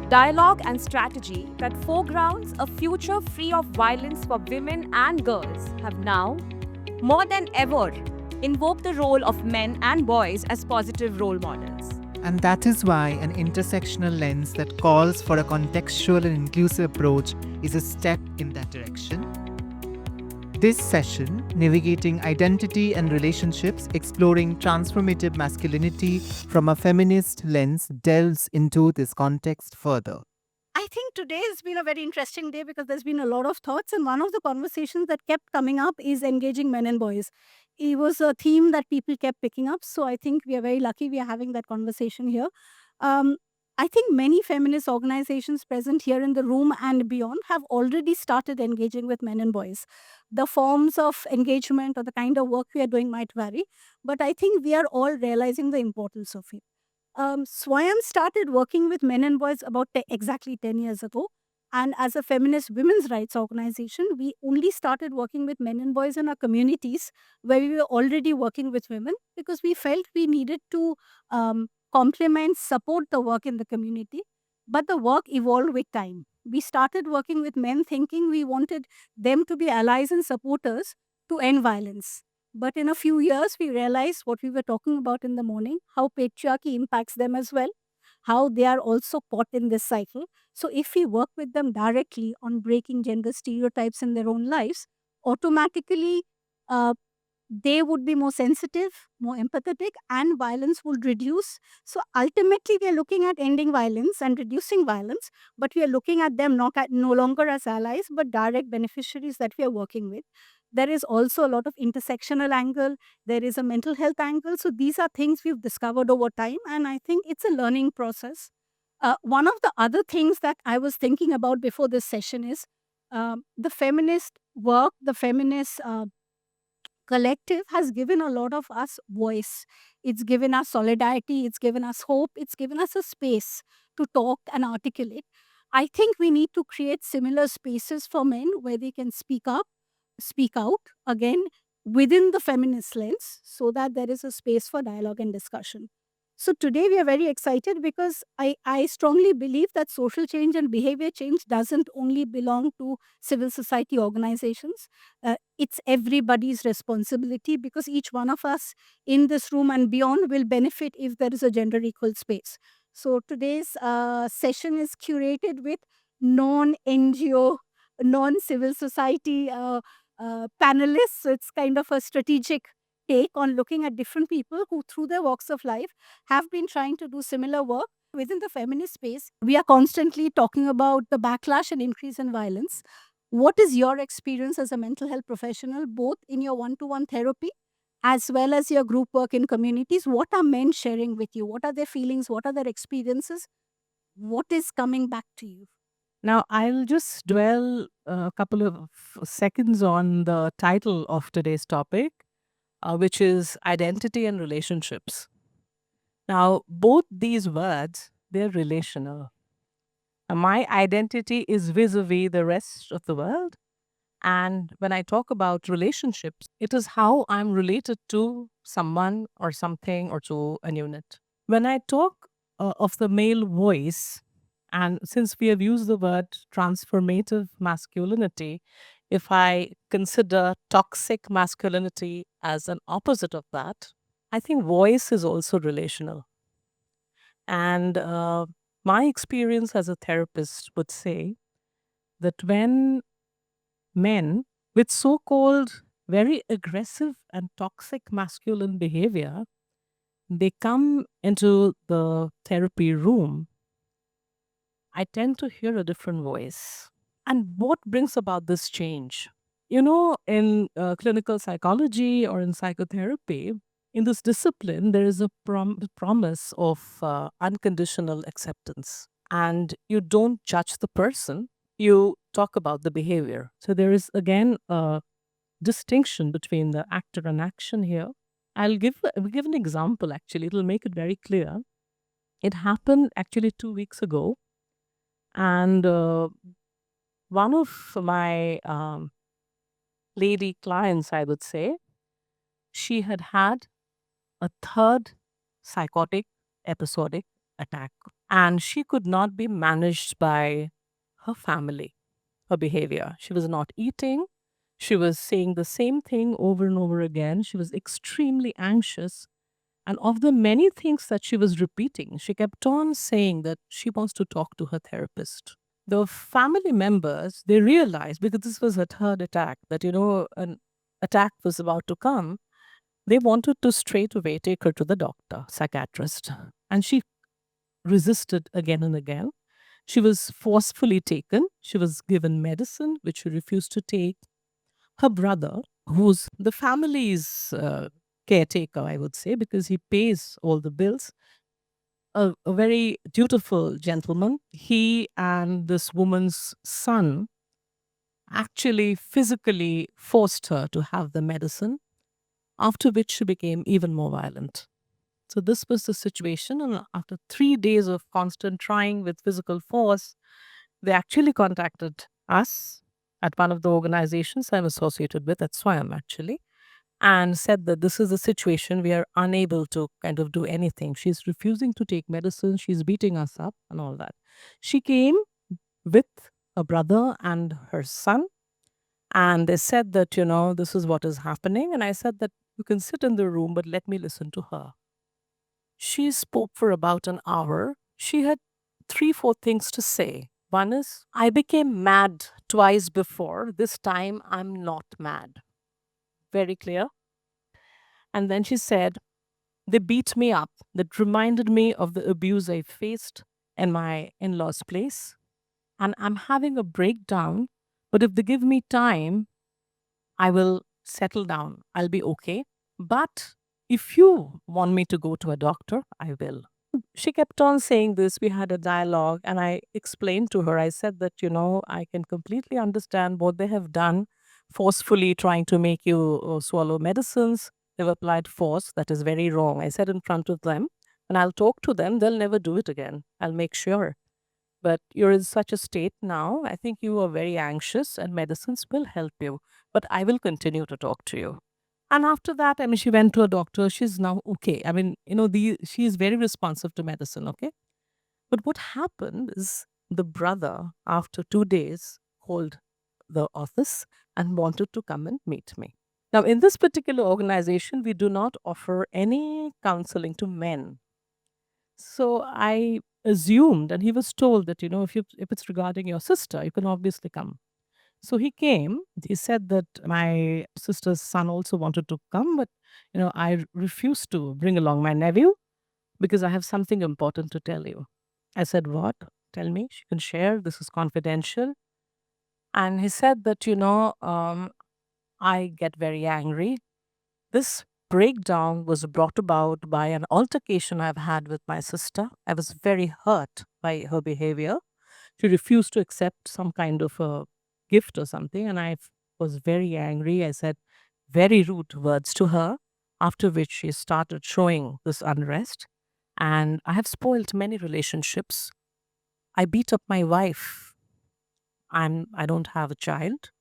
dialogue and strategy that foregrounds a future free of violence for women and girls have now, more than ever, invoked the role of men and boys as positive role models. And that is why an intersectional lens that calls for a contextual and inclusive approach is a step in that direction. This session, Navigating Identity and Relationships, Exploring Transformative Masculinity from a Feminist Lens, delves into this context further. I think today has been a very interesting day because there's been a lot of thoughts, and one of the conversations that kept coming up is engaging men and boys. It was a theme that people kept picking up, so I think we are very lucky we are having that conversation here. Um, I think many feminist organizations present here in the room and beyond have already started engaging with men and boys. The forms of engagement or the kind of work we are doing might vary, but I think we are all realizing the importance of it. Swayam started working with men and boys about exactly 10 years ago. And as a feminist women's rights organization, we only started working with men and boys in our communities where we were already working with women because we felt we needed to complement, support the work in the community. But the work evolved with time. We started working with men thinking we wanted them to be allies and supporters to end violence. But in a few years, we realized what we were talking about in the morning, how patriarchy impacts them as well, how they are also caught in this cycle. So, if we work with them directly on breaking gender stereotypes in their own lives, automatically uh, they would be more sensitive, more empathetic, and violence would reduce. So, ultimately, we are looking at ending violence and reducing violence, but we are looking at them no longer as allies, but direct beneficiaries that we are working with. There is also a lot of intersectional angle. There is a mental health angle. So these are things we've discovered over time, and I think it's a learning process. One of the other things that I was thinking about before this session is the feminist work, the feminist collective has given a lot of us voice. It's given us solidarity, it's given us hope, it's given us a space to talk and articulate. I think we need to create similar spaces for men where they can speak up, speak out again within the feminist lens so that there is a space for dialogue and discussion. So today we are very excited because I strongly believe that social change and behavior change doesn't only belong to civil society organizations. It's everybody's responsibility because each one of us in this room and beyond will benefit if there is a gender equal space. So today's session is curated with non-NGO, non-civil society panelists. So it's kind of a strategic take on looking at different people who, through their walks of life, have been trying to do similar work within the feminist space. We are constantly talking about the backlash and increase in violence. What is your experience as a mental health professional, both in your one to one therapy as well as your group work in communities? What are men sharing with you? What are their feelings? What are their experiences? What is coming back to you? Now, I'll just dwell a couple of seconds on the title of today's topic, which is identity and relationships. Now, both these words, they're relational. My identity is vis-a-vis the rest of the world. And when I talk about relationships, it is how I'm related to someone or something or to a unit. When I talk of the male voice, and since we have used the word transformative masculinity, if I consider toxic masculinity as an opposite of that, I think voice is also relational. And my experience as a therapist would say that when men with so called very aggressive and toxic masculine behavior, they come into the therapy room, I tend to hear a different voice. And what brings about this change? You know, in clinical psychology or in psychotherapy, in this discipline, there is a promise of unconditional acceptance. And you don't judge the person, you talk about the behavior. So there is, again, a distinction between the actor and action here. I'll give an example, actually. It'll make it very clear. It happened actually 2 weeks ago. And one of my lady clients, I would say, she had had a third psychotic episodic attack. and she could not be managed by her family, her behavior. She was not eating. She was saying the same thing over and over again. She was extremely anxious. And of the many things that she was repeating, she kept on saying that she wants to talk to her therapist. The family members, they realized, because this was her third attack, that, an attack was about to come. They wanted to straight away take her to the doctor, psychiatrist. And she resisted again and again. She was forcefully taken. She was given medicine, which she refused to take. Her brother, who's the family's caretaker, I would say, because he pays all the bills, a very dutiful gentleman, he and this woman's son actually physically forced her to have the medicine, after which she became even more violent. So, this was the situation. And after 3 days of constant trying with physical force, they actually contacted us at one of the organizations I'm associated with, at SWAYAM actually, and said that this is the situation. We are unable to kind of do anything. She's refusing to take medicine. She's beating us up and all that. She came with a brother and her son, and they said that, this is what is happening. And I said that you can sit in the room, but let me listen to her. She spoke for about an hour. She had 3, 4 things to say. One is, I became mad twice before. This time I'm not mad. Very clear. And then she said, they beat me up. That reminded me of the abuse I faced in my in law's place. And I'm having a breakdown. But if they give me time, I will settle down. I'll be okay. But if you want me to go to a doctor, I will. She kept on saying this. We had a dialogue, and I explained to her, I said that, I can completely understand what they have done, forcefully trying to make you swallow medicines. They've applied force. That is very wrong. I said in front of them, and I'll talk to them. They'll never do it again. I'll make sure. But you're in such a state now. I think you are very anxious, and medicines will help you. But I will continue to talk to you. And after that, I mean, she went to a doctor. She's now okay. I mean, she is very responsive to medicine, okay? But what happened is the brother, after 2 days, called the office and wanted to come and meet me. Now, in this particular organization, we do not offer any counseling to men. So I assumed, and he was told that, if it's regarding your sister, you can obviously come. So he came. He said that my sister's son also wanted to come, but I refused to bring along my nephew because I have something important to tell you. I said, "What? Tell me." She can share. This is confidential. And he said that I get very angry. This breakdown was brought about by an altercation I've had with my sister. I was very hurt by her behavior. She refused to accept some kind of a gift or something, and I was very angry. I said very rude words to her, after which she started showing this unrest. And I have spoiled many relationships. I beat up my wife. I don't have a child.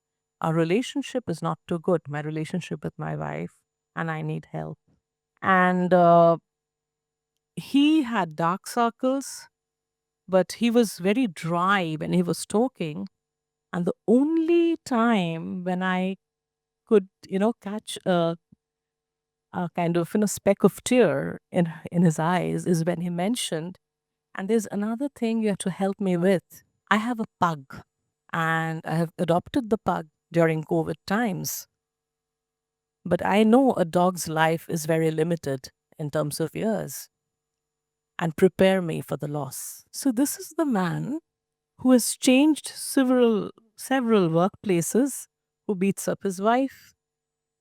Our relationship is not too good, my relationship with my wife, and I need help. And he had dark circles, but he was very dry when he was talking. And the only time when I could, catch a kind of speck of tear in his eyes is when he mentioned, and there's another thing you have to help me with. I have a pug, and I have adopted the pug during COVID times. But I know a dog's life is very limited in terms of years, and prepare me for the loss. So this is the man who has changed several workplaces, who beats up his wife,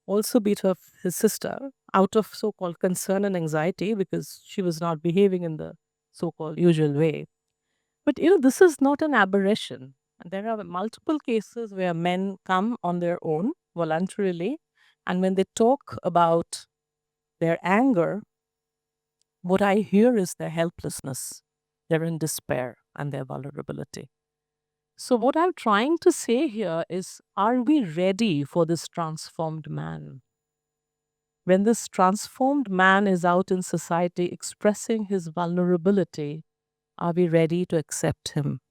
also beat up his sister out of so-called concern and anxiety because she was not behaving in the so-called usual way. But this is not an aberration. There are multiple cases where men come on their own voluntarily, and when they talk about their anger, what I hear is their helplessness, their in despair, and their vulnerability. So, what I'm trying to say here is, are we ready for this transformed man? When this transformed man is out in society expressing his vulnerability, Are we ready to accept him?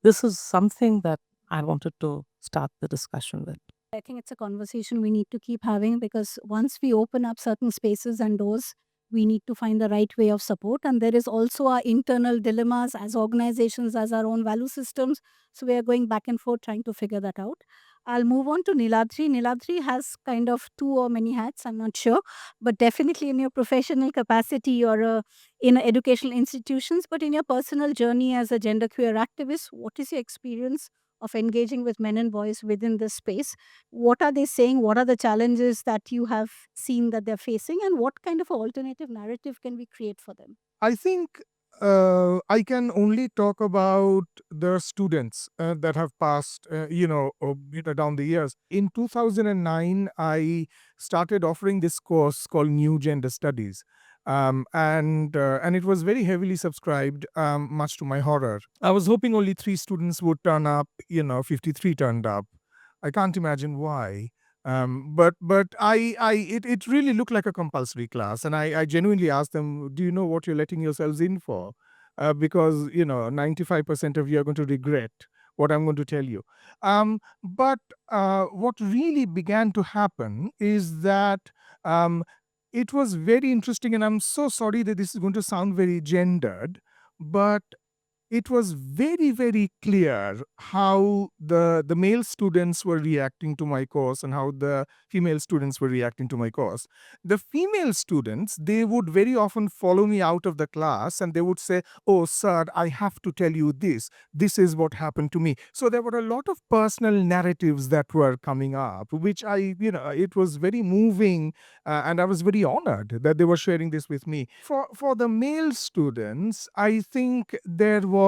This is something that I wanted to start the discussion with. I think it's a conversation we need to keep having, because once we open up certain spaces and doors, we need to find the right way of support. And there is also our internal dilemmas as organizations, as our own value systems. So we are going back and forth trying to figure that out. I'll move on to Niladri. Niladri has kind of two or many hats, I'm not sure, but definitely in your professional capacity or in educational institutions, but in your personal journey as a genderqueer activist, what is your experience of engaging with men and boys within this space? What are they saying? What are the challenges that you have seen that they're facing? And what kind of an alternative narrative can we create for them? I think I can only talk about the students that have passed, down the years. In 2009, I started offering this course called New Gender Studies. And it was very heavily subscribed, much to my horror. I was hoping only 3 students would turn up. 53 turned up. I can't imagine why. But it really looked like a compulsory class, and I genuinely asked them, "Do you know what you're letting yourselves in for?" Because 95% of you are going to regret what I'm going to tell you. But what really began to happen is that um, it was very interesting, and I'm so sorry that this is going to sound very gendered, but it was very, very clear how the male students were reacting to my course and how the female students were reacting to my course. The female students, they would very often follow me out of the class and they would say, "Oh, sir, I have to tell you this. This is what happened to me." So there were a lot of personal narratives that were coming up, which it was very moving, and I was very honored that they were sharing this with me. For the male students, I think there was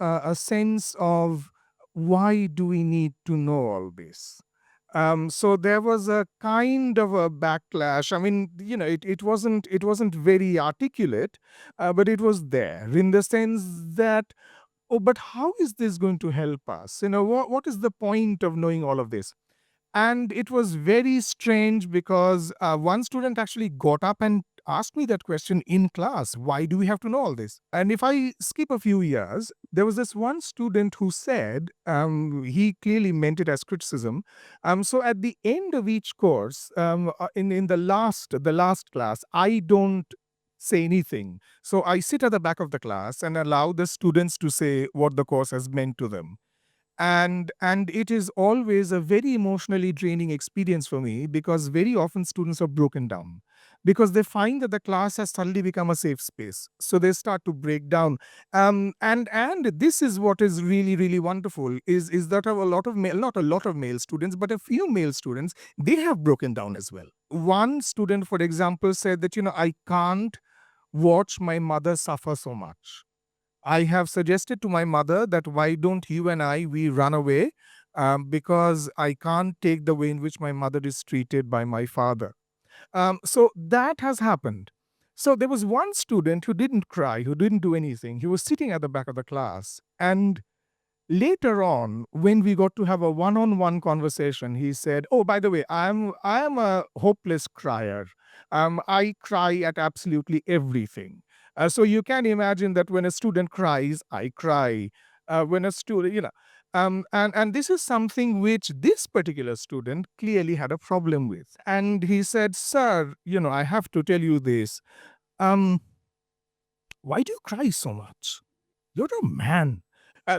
a sense of, why do we need to know all this? So there was a kind of a backlash. I mean, it wasn't very articulate, but it was there in the sense that, oh, but how is this going to help us? What is the point of knowing all of this? And it was very strange because one student actually got up and asked me that question in class. Why do we have to know all this? And if I skip a few years, there was this one student who said, he clearly meant it as criticism. So at the end of each course, in the last class, I don't say anything. So I sit at the back of the class and allow the students to say what the course has meant to them. And it is always a very emotionally draining experience for me, because very often students are broken down because they find that the class has suddenly become a safe space, so they start to break down. And this is what is really, really wonderful, is that a lot of male, not a lot of male students, but a few male students, they have broken down as well. One student, for example, said that, I can't watch my mother suffer so much. I have suggested to my mother that, why don't you and we run away, because I can't take the way in which my mother is treated by my father. So that has happened. So there was one student who didn't cry, who didn't do anything. He was sitting at the back of the class. And later on, when we got to have a one-on-one conversation, he said, "Oh, by the way, I am a hopeless crier. I cry at absolutely everything." So you can imagine that when a student cries, I cry. When a student, and this is something which this particular student clearly had a problem with. And he said, "Sir, I have to tell you this. Um, why do you cry so much? You're a man."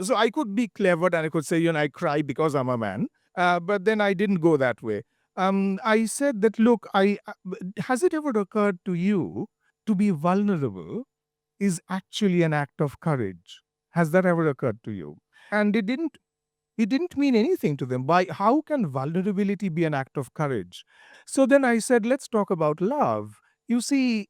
So I could be clever and I could say, I cry because I'm a man. But then I didn't go that way. I said that, look, has it ever occurred to you to be vulnerable is actually an act of courage? Has that ever occurred to you? And it didn't mean anything to them. How can vulnerability be an act of courage? So then I said, let's talk about love. You see,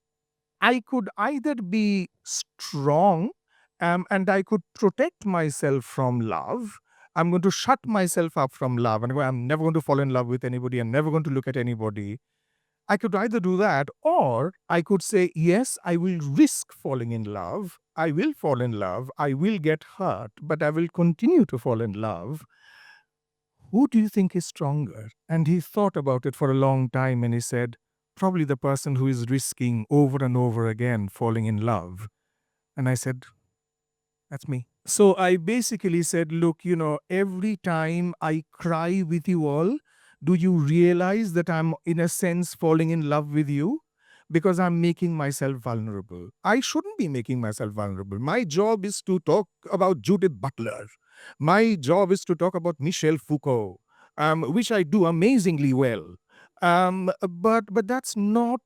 I could either be strong, and I could protect myself from love. I'm going to shut myself up from love, and I'm never going to fall in love with anybody. I'm never going to look at anybody. I could either do that, or I could say, yes, I will risk falling in love. I will fall in love. I will get hurt, but I will continue to fall in love. Who do you think is stronger? And he thought about it for a long time and he said, probably the person who is risking over and over again falling in love. And I said, That's me. So I basically said, look, every time I cry with you all, do you realize that I'm, in a sense, falling in love with you? Because I'm making myself vulnerable. I shouldn't be making myself vulnerable. My job is to talk about Judith Butler. My job is to talk about Michel Foucault, which I do amazingly well. But that's not,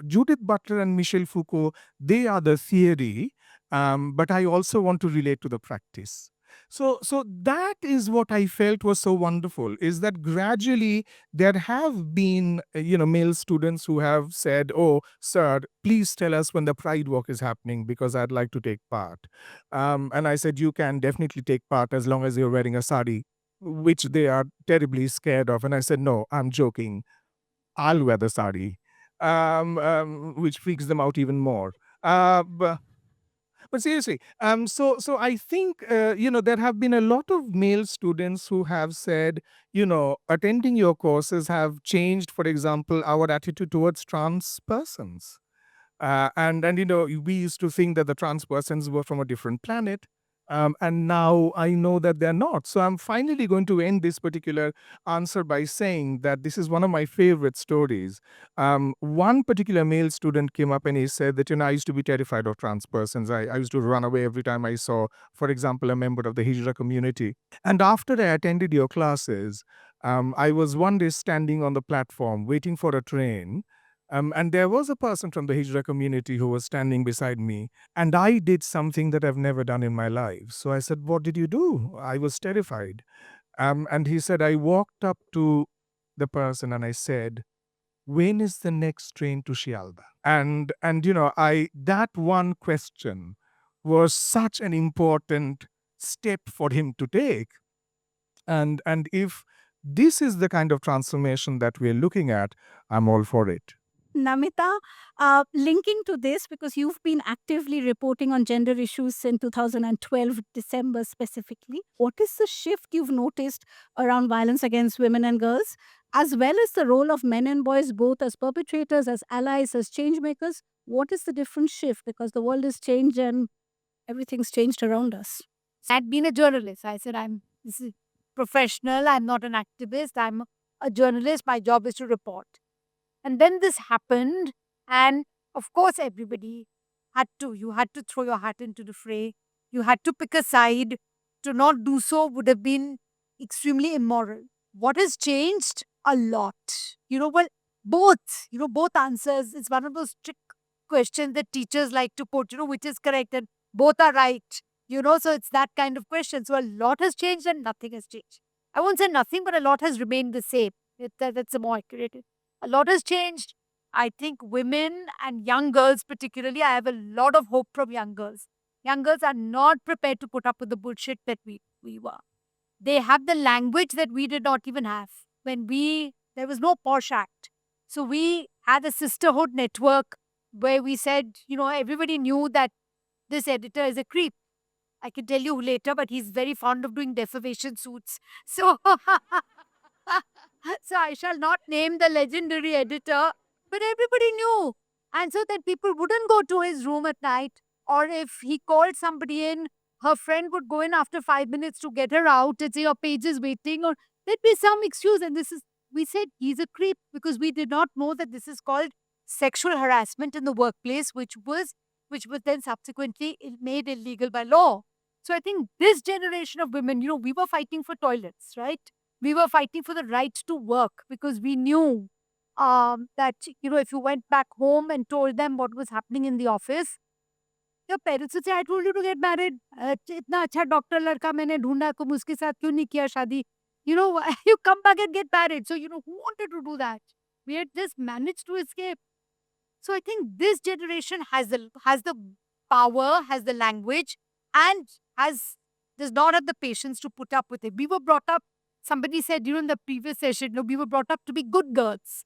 Judith Butler and Michel Foucault, they are the theory, but I also want to relate to the practice. So that is what I felt was so wonderful, is that gradually there have been, male students who have said, "Oh, sir, please tell us when the Pride Walk is happening because I'd like to take part." And I said, "You can definitely take part as long as you're wearing a sari," which they are terribly scared of. And I said, "No, I'm joking. I'll wear the sari," which freaks them out even more. But seriously, so I think there have been a lot of male students who have said, attending your courses have changed, for example, our attitude towards trans persons. And we used to think that the trans persons were from a different planet. And now I know that they're not. So I'm finally going to end this particular answer by saying that this is one of my favorite stories. One particular male student came up and he said that, I used to be terrified of trans persons. I used to run away every time I saw, for example, a member of the Hijra community. And after I attended your classes, I was one day standing on the platform waiting for a train. And there was a person from the Hijra community who was standing beside me, and I did something that I've never done in my life. So I said, "What did you do?" I was terrified. And he said, I walked up to the person and I said, "When is the next train to Shialda?" And that one question was such an important step for him to take. And if this is the kind of transformation that we're looking at, I'm all for it. Namita, linking to this, because you've been actively reporting on gender issues since 2012, December specifically, what is the shift you've noticed around violence against women and girls, as well as the role of men and boys, both as perpetrators, as allies, as change makers? What is the different shift? Because the world has changed and everything's changed around us. I'd been a journalist. I said, this is professional. I'm not an activist. I'm a journalist. My job is to report. And then this happened. And of course, everybody you had to throw your hat into the fray. You had to pick a side. To not do so would have been extremely immoral. What has changed? A lot. Both, both answers. It's one of those trick questions that teachers like to put, which is correct and both are right. So it's that kind of question. So a lot has changed and nothing has changed. I won't say nothing, but a lot has remained the same. That's a more accurate. A lot has changed. I think women and young girls, particularly, I have a lot of hope from young girls. Young girls are not prepared to put up with the bullshit that we were. They have the language that we did not even have. There was no Posh Act. So we had a sisterhood network where we said, everybody knew that this editor is a creep. I can tell you later, but he's very fond of doing defamation suits. So, so I shall not name the legendary editor, but everybody knew. And so that people wouldn't go to his room at night, or if he called somebody in, her friend would go in after 5 minutes to get her out and say, your page is waiting, or there'd be some excuse. And we said he's a creep because we did not know that this is called sexual harassment in the workplace, which was then subsequently made illegal by law. So I think this generation of women, we were fighting for toilets, right? We were fighting for the right to work because we knew that, if you went back home and told them what was happening in the office, your parents would say, I told you to get married. इतना अच्छा doctor लड़का मैंने ढूंढा, तुम उसके साथ क्यों नहीं किया शादी? You come back and get married. So, who wanted to do that? We had just managed to escape. So I think this generation has the power, has the language, and does not have the patience to put up with it. We were brought up, somebody said during the previous session, we were brought up to be good girls.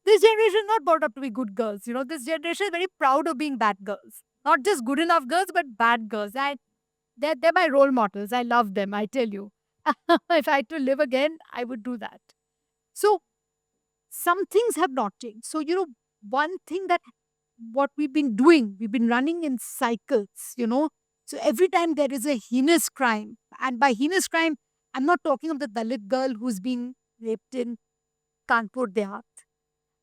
This generation is not brought up to be good girls. This generation is very proud of being bad girls. Not just good enough girls, but bad girls. They're my role models. I love them, I tell you. If I had to live again, I would do that. So some things have not changed. So, one thing that what we've been doing, we've been running in cycles, So every time there is a heinous crime, and by heinous crime, I'm not talking of the Dalit girl who's being raped in Kanpur Dehat,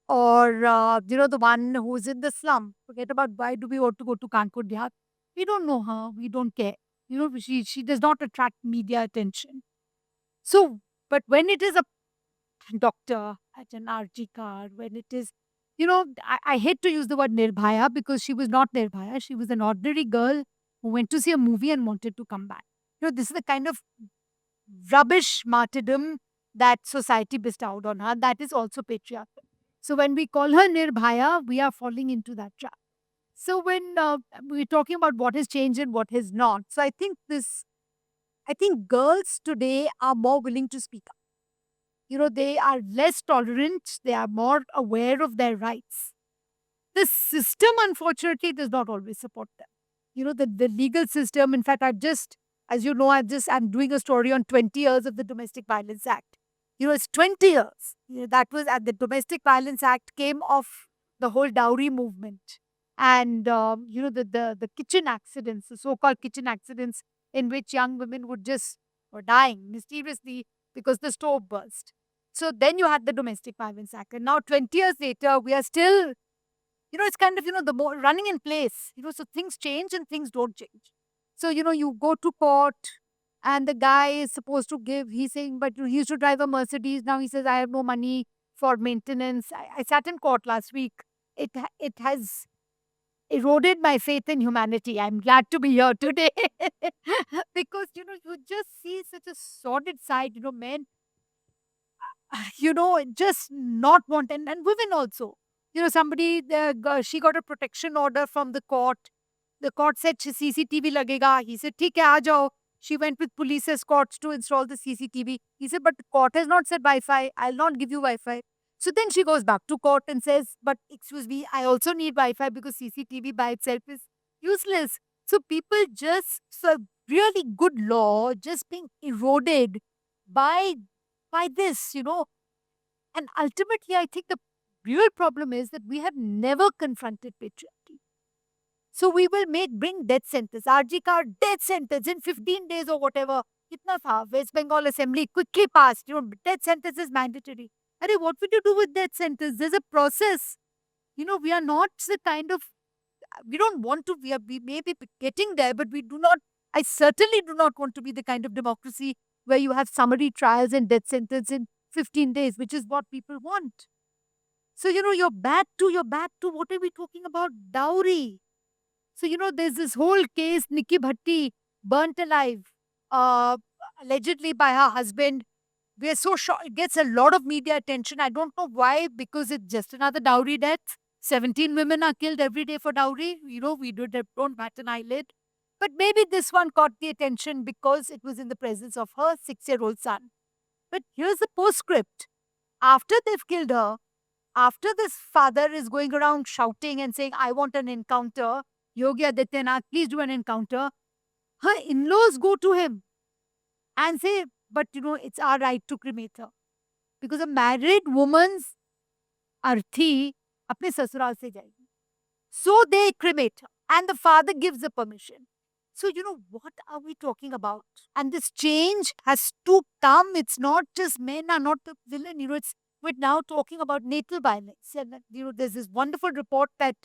or the one who's in the slum. Forget about why do we want to go to Kanpur Dehat. We don't know her. We don't care. She does not attract media attention. So, but when it is a doctor at an RG car, when it is, I hate to use the word Nirbhaya because she was not Nirbhaya. She was an ordinary girl who went to see a movie and wanted to come back. This is the kind of rubbish martyrdom that society bestowed on her. That is also patriarchal. So when we call her Nirbhaya, we are falling into that trap. So when we're talking about what has changed and what has not, so I think girls today are more willing to speak up. They are less tolerant, they are more aware of their rights. The system, unfortunately, does not always support them. The legal system, in fact, as you know, I'm doing a story on 20 years of the Domestic Violence Act. It's 20 years. That was at the Domestic Violence Act came off the whole dowry movement. And, the kitchen accidents, the so-called kitchen accidents in which young women were dying mysteriously because the stove burst. So then you had the Domestic Violence Act. And now 20 years later, we are still, it's kind of, the more running in place. So things change and things don't change. So, you go to court and the guy is supposed to he's saying, but he used to drive a Mercedes. Now he says, I have no money for maintenance. I sat in court last week. It has eroded my faith in humanity. I'm glad to be here today because, you just see such a sordid side, men just not want, and women also. She got a protection order from the court. The court said CCTV lagega. He said, "ठीक है, आ जाओ." She went with police escorts to install the CCTV. He said, but the court has not said Wi-Fi. I'll not give you Wi-Fi. So then she goes back to court and says, but excuse me, I also need Wi-Fi because CCTV by itself is useless. So people so really good law just being eroded by this, And ultimately, I think the real problem is that we have never confronted patriarchy. So we will bring death sentence, RG car death sentence in 15 days or whatever. Itna tha, West Bengal Assembly quickly passed, death sentence is mandatory. Arey, what would you do with death sentence? There's a process. We are not the kind of, we don't want to, we may be getting there, but I certainly do not want to be the kind of democracy where you have summary trials and death sentence in 15 days, which is what people want. So, you're back to what are we talking about? Dowry. So, there's this whole case, Nikki Bhatti, burnt alive, allegedly by her husband. We're so shocked. It gets a lot of media attention. I don't know why, because it's just another dowry death. 17 women are killed every day for dowry. We don't bat an eyelid. But maybe this one caught the attention because it was in the presence of her 6-year-old son. But here's the postscript. After they've killed her, after this father is going around shouting and saying, I want an encounter, Yogi Adityanath, please do an encounter, her in-laws go to him and say, but it's our right to cremate her. Because a married woman's arthi apne sasural se jayegi. So they cremate her and the father gives the permission. So, what are we talking about? And this change has to come. It's not just men are not the villain. We're now talking about natal violence. And, there's this wonderful report that,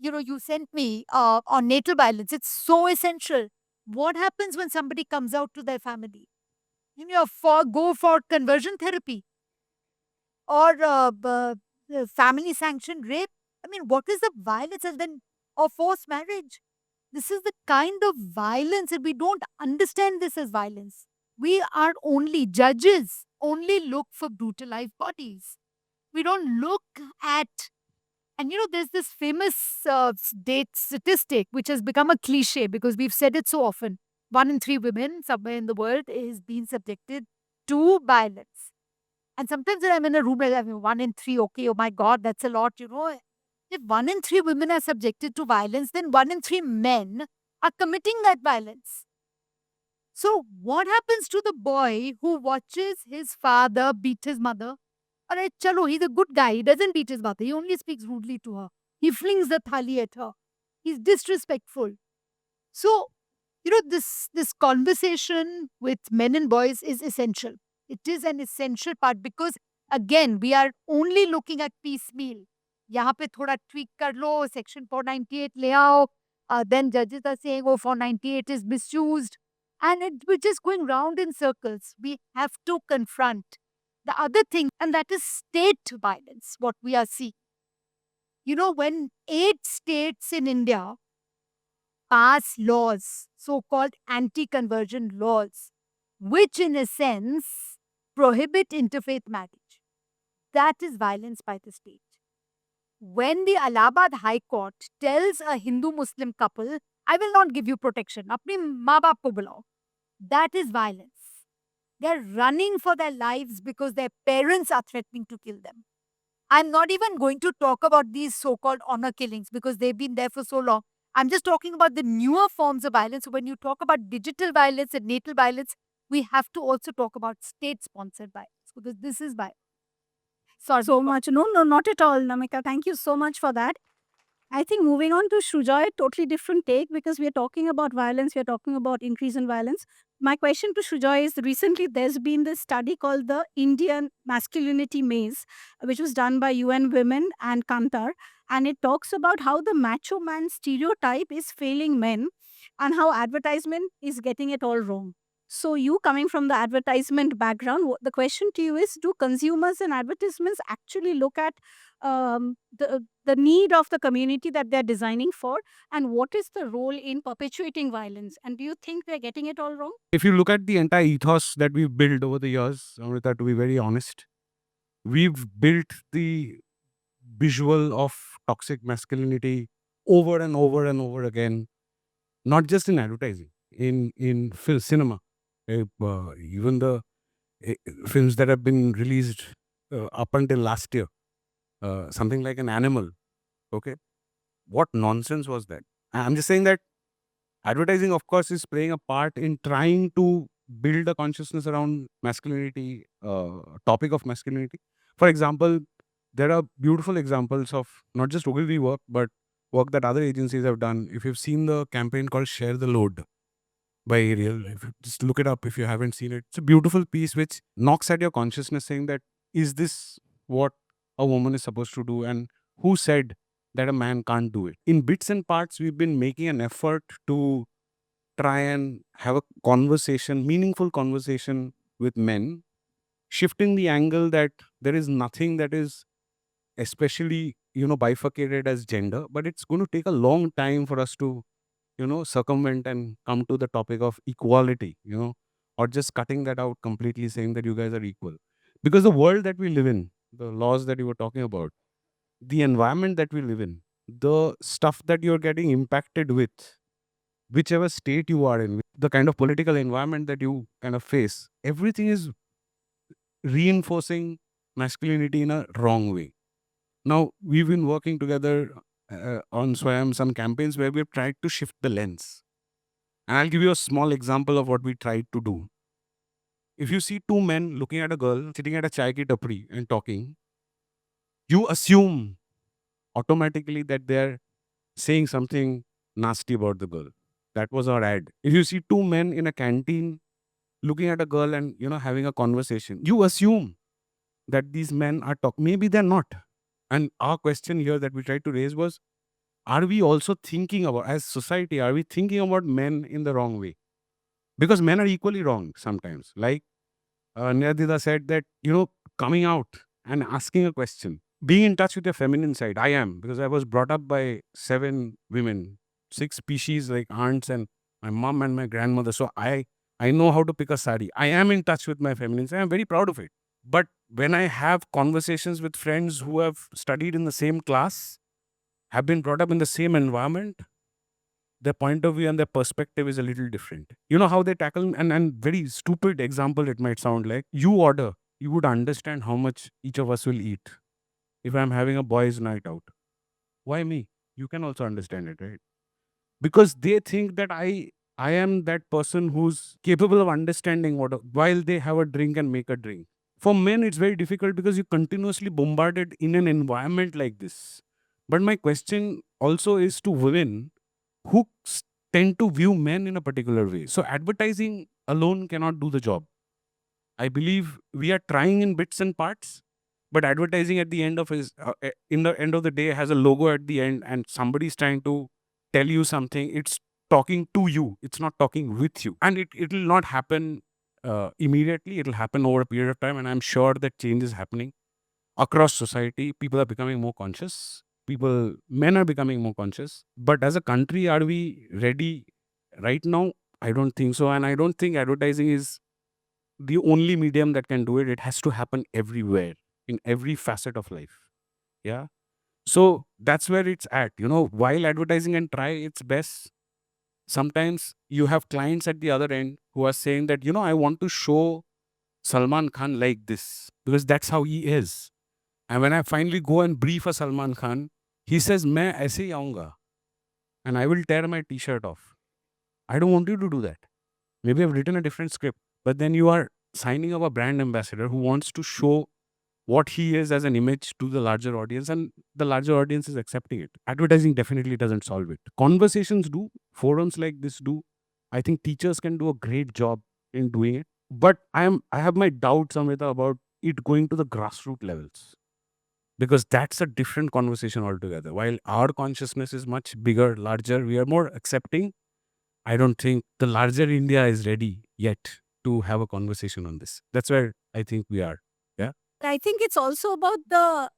you sent me on natal violence. It's so essential. What happens when somebody comes out to their family? Go for conversion therapy or family sanctioned rape. I mean, what is the violence and then or forced marriage? This is the kind of violence, and we don't understand this as violence. We are judges only look for brutalized bodies. We don't look at, and there's this famous date statistic which has become a cliche because we've said it so often. 1 in 3 women somewhere in the world is being subjected to violence. And sometimes when I'm in a room, I mean, 1 in 3, okay, oh my God, that's a lot, If 1 in 3 women are subjected to violence, then 1 in 3 men are committing that violence. So what happens to the boy who watches his father beat his mother? Alright, chalo, he's a good guy. He doesn't beat his mother. He only speaks rudely to her. He flings the thali at her. He's disrespectful. So This conversation with men and boys is essential. It is an essential part because again we are only looking at piecemeal. यहाँ पे थोड़ा tweak कर लो, section 498 ले आओ, then judges are saying, oh, 498 is misused, and we're just going round in circles. We have to confront the other thing, and that is state violence, what we are seeing. When 8 states in India pass laws, so called anti conversion laws, which in a sense prohibit interfaith marriage. That is violence by the state. When the Allahabad High Court tells a Hindu Muslim couple, I will not give you protection, apni maa baap ko bulao, that is violence. They're running for their lives because their parents are threatening to kill them. I'm not even going to talk about these so called honor killings because they've been there for so long. I'm just talking about the newer forms of violence. So when you talk about digital violence and natal violence, we have to also talk about state sponsored violence because this is violence. Sorry. So much. No, not at all, Namika. Thank you so much for that. I think moving on to Shujoy, totally different take because we are talking about violence, we are talking about increase in violence. My question to Shujoy is recently there's been this study called the Indian Masculinity Maze, which was done by UN Women and Kantar. And it talks about how the macho man stereotype is failing men and how advertisement is getting it all wrong. So, you coming from the advertisement background, the question to you is do consumers and advertisements actually look at the need of the community that they're designing for, and what is the role in perpetuating violence, and do you think they're getting it all wrong? If you look at the entire ethos that we've built over the years, Amrita, to be very honest, we've built the visual of toxic masculinity over and over and over again, not just in advertising, in film, cinema, even the films that have been released up until last year, something like an animal. Okay, what nonsense was that? I'm just saying that advertising, of course, is playing a part in trying to build a consciousness around masculinity, topic of masculinity. For example, there are beautiful examples of not just Ogilvy work, but work that other agencies have done. If you've seen the campaign called Share the Load by Ariel, if you just look it up if you haven't seen it. It's a beautiful piece which knocks at your consciousness saying that, is this what a woman is supposed to do? And who said that a man can't do it? In bits and parts, we've been making an effort to try and have a conversation, meaningful conversation with men, shifting the angle that there is nothing that is especially, bifurcated as gender, but it's going to take a long time for us to, circumvent and come to the topic of equality, or just cutting that out completely, saying that you guys are equal. Because the world that we live in, the laws that you were talking about, the environment that we live in, the stuff that you're getting impacted with, whichever state you are in, the kind of political environment that you kind of face, everything is reinforcing masculinity in a wrong way. Now, we've been working together on Swayam some campaigns where we've tried to shift the lens. And I'll give you a small example of what we tried to do. If you see two men looking at a girl sitting at a chai ki tapri and talking, you assume automatically that they're saying something nasty about the girl. That was our ad. If you see two men in a canteen looking at a girl and, having a conversation, you assume that these men are talking. Maybe they're not. And our question here that we tried to raise was, are we also thinking about, as society, are we thinking about men in the wrong way? Because men are equally wrong sometimes. Like Niyadida said that, coming out and asking a question, being in touch with your feminine side. I am, because I was brought up by 7 women, 6 species like aunts and my mom and my grandmother. So I know how to pick a sari. I am in touch with my feminine side. I'm very proud of it. But when I have conversations with friends who have studied in the same class, have been brought up in the same environment, their point of view and their perspective is a little different. You know how they tackle, and very stupid example it might sound like, you order, you would understand how much each of us will eat. If I'm having a boys' night out, why me? You can also understand it, right? Because they think that I am that person who's capable of understanding while they have a drink and make a drink. For men, it's very difficult because you're continuously bombarded in an environment like this. But my question also is to women who tend to view men in a particular way. So advertising alone cannot do the job. I believe we are trying in bits and parts, but advertising at the end of in the end of the day has a logo at the end, and somebody's trying to tell you something. It's talking to you. It's not talking with you, and it will not happen immediately. It will happen over a period of time, and I'm sure that change is happening across society. People are becoming more conscious. Men are becoming more conscious. But as a country, are we ready right now? I don't think so, and I don't think advertising is the only medium that can do it. It has to happen everywhere, in every facet of life. Yeah. So that's where it's at. While advertising can try its best, sometimes you have clients at the other end who are saying that, I want to show Salman Khan like this because that's how he is. And when I finally go and brief a Salman Khan, he says, "Main aise hi aunga and I will tear my t-shirt off." I don't want you to do that. Maybe I've written a different script, but then you are signing up a brand ambassador who wants to show what he is as an image to the larger audience, and the larger audience is accepting it. Advertising definitely doesn't solve it. Conversations do, forums like this do. I think teachers can do a great job in doing it. But I have my doubts, Amrita, about it going to the grassroots levels. Because that's a different conversation altogether. While our consciousness is much bigger, larger, we are more accepting. I don't think the larger India is ready yet to have a conversation on this. That's where I think we are. Yeah. I think it's also about the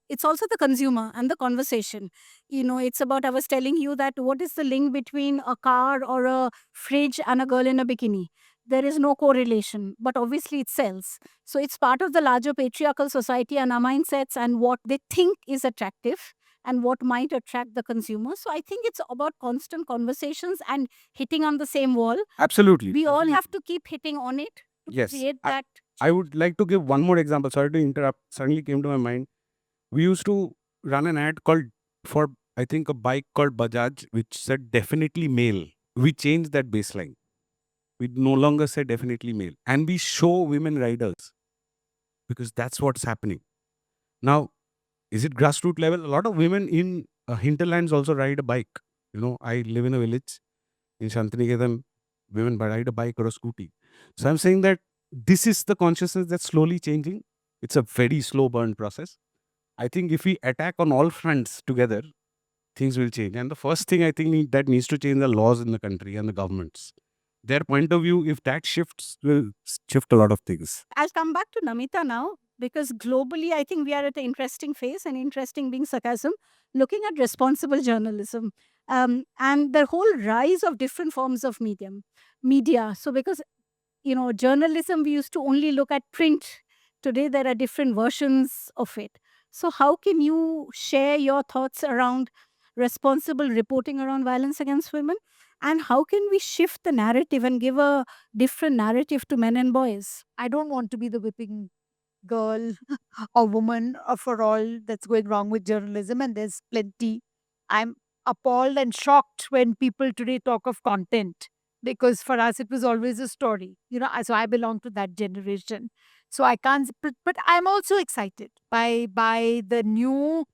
consumer and the conversation. It's about, I was telling you that what is the link between a car or a fridge and a girl in a bikini? There is no correlation, but obviously it sells. So it's part of the larger patriarchal society and our mindsets and what they think is attractive and what might attract the consumer. So I think it's about constant conversations and hitting on the same wall. Absolutely. We all have to keep hitting on it to Yes. create that. I would like to give one more example. Sorry to interrupt. Suddenly came to my mind. We used to run an ad for, I think, a bike called Bajaj, which said definitely male. We changed that baseline. We no longer say definitely male. And we show women riders because that's what's happening. Now, is it grassroots level? A lot of women in hinterlands also ride a bike. I live in a village in Shantiniketan. Women ride a bike or a scooty. So I'm saying that this is the consciousness that's slowly changing. It's a very slow burn process. I think if we attack on all fronts together, things will change. And the first thing I think that needs to change the laws in the country and the governments. Their point of view, if that shifts, will shift a lot of things. I'll come back to Namita now because globally, I think we are at an interesting phase, and interesting being sarcasm, looking at responsible journalism and the whole rise of different forms of media. So, because journalism, we used to only look at print. Today, there are different versions of it. So, how can you share your thoughts around responsible reporting around violence against women? And how can we shift the narrative and give a different narrative to men and boys? I don't want to be the whipping girl or woman for all that's going wrong with journalism, and there's plenty. I'm appalled and shocked when people today talk of content, because for us it was always a story. So I belong to that generation. So I can't, but I'm also excited by the new